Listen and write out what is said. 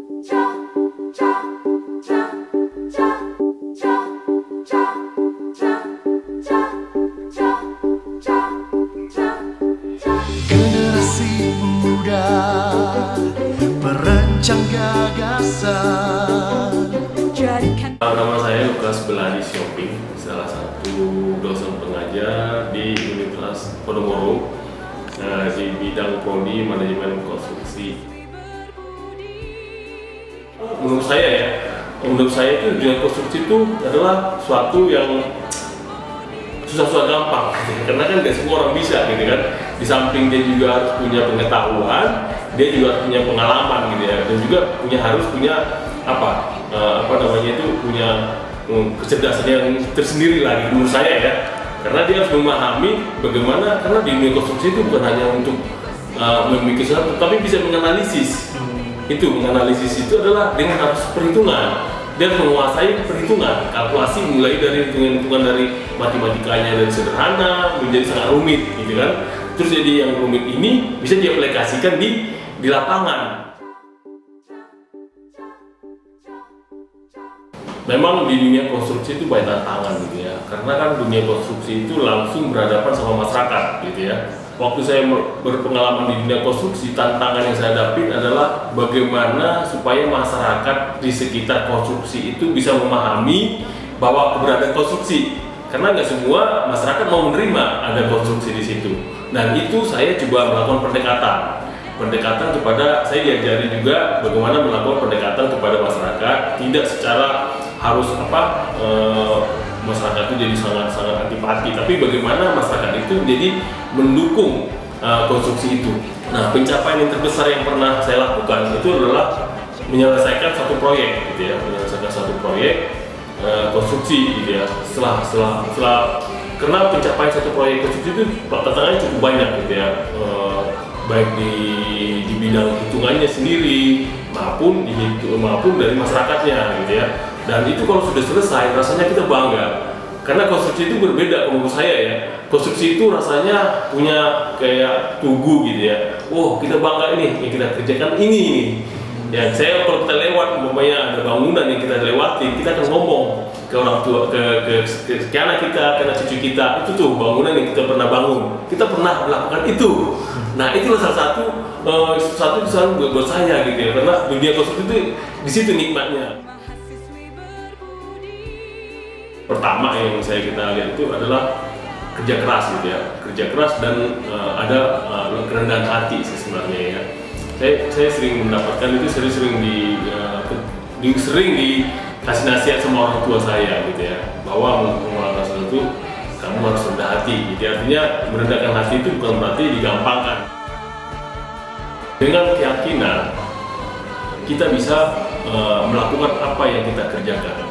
Generasi muda merancang gagasan. Nama saya Lukas Beladi Shopping, salah satu dosen pengajar di Universitas Podomoro di bidang prodi manajemen konstruksi. Menurut saya itu dunia konstruksi itu adalah suatu yang susah-susah gampang, karena kan nggak semua orang bisa gitu kan. Di samping dia juga harus punya pengetahuan, dia juga harus punya pengalaman gitu ya, dan juga harus punya punya kecerdasan yang tersendiri lagi menurut saya ya, karena dia harus memahami bagaimana, karena di dunia konstruksi itu bukan hanya untuk memikir sesuatu, tapi bisa menganalisis. Menganalisis itu adalah dengan harus perhitungan. Dia menguasai perhitungan, kalkulasi mulai dari hitungan dari matematikanya dari sederhana menjadi sangat rumit gitu kan. Terus jadi yang rumit ini bisa diaplikasikan di lapangan. Memang di dunia konstruksi itu banyak tantangan gitu ya, karena kan dunia konstruksi itu langsung berhadapan sama masyarakat gitu ya. Waktu saya berpengalaman di dunia konstruksi, tantangan yang saya hadapi adalah bagaimana supaya masyarakat di sekitar konstruksi itu bisa memahami bahwa keberadaan konstruksi, karena nggak semua masyarakat mau menerima ada konstruksi di situ. Dan itu saya coba melakukan pendekatan kepada, saya diajari juga bagaimana melakukan pendekatan kepada masyarakat, tidak secara harus masyarakat itu jadi sangat antipati, tapi bagaimana masyarakat itu jadi mendukung konstruksi itu. Nah, pencapaian yang terbesar yang pernah saya lakukan itu adalah menyelesaikan satu proyek gitu ya, konstruksi gitu ya. Setelah karena pencapaian satu proyek konstruksi itu tantangannya cukup banyak gitu ya, baik di bidang hitungannya sendiri maupun dari masyarakatnya gitu ya. Dan itu kalau sudah selesai rasanya kita bangga, karena konstruksi itu berbeda menurut saya ya. Konstruksi itu rasanya punya kayak tugu gitu ya. Oh, kita bangga ini yang kita kerjakan ini. Ya, saya kalau kita lewat umpamanya ada bangunan yang kita lewati, kita akan ngomong ke orang tua, ke anak kita, ke anak cucu kita, itu tuh bangunan yang kita pernah bangun, kita pernah melakukan itu. Nah, itulah salah satu buat saya gitu ya, karena dunia konstruksi itu di situ nikmatnya. Pertama yang kita lihat itu adalah kerja keras gitu ya, dan ada kerendahan hati sebenarnya ya. Saya sering mendapatkan itu, sering dikasih nasihat sama orang tua saya gitu ya, bahwa melakukan sesuatu kamu harus rendah hati. Jadi artinya merendahkan hati itu bukan berarti digampangkan. Dengan keyakinan kita bisa melakukan apa yang kita kerjakan.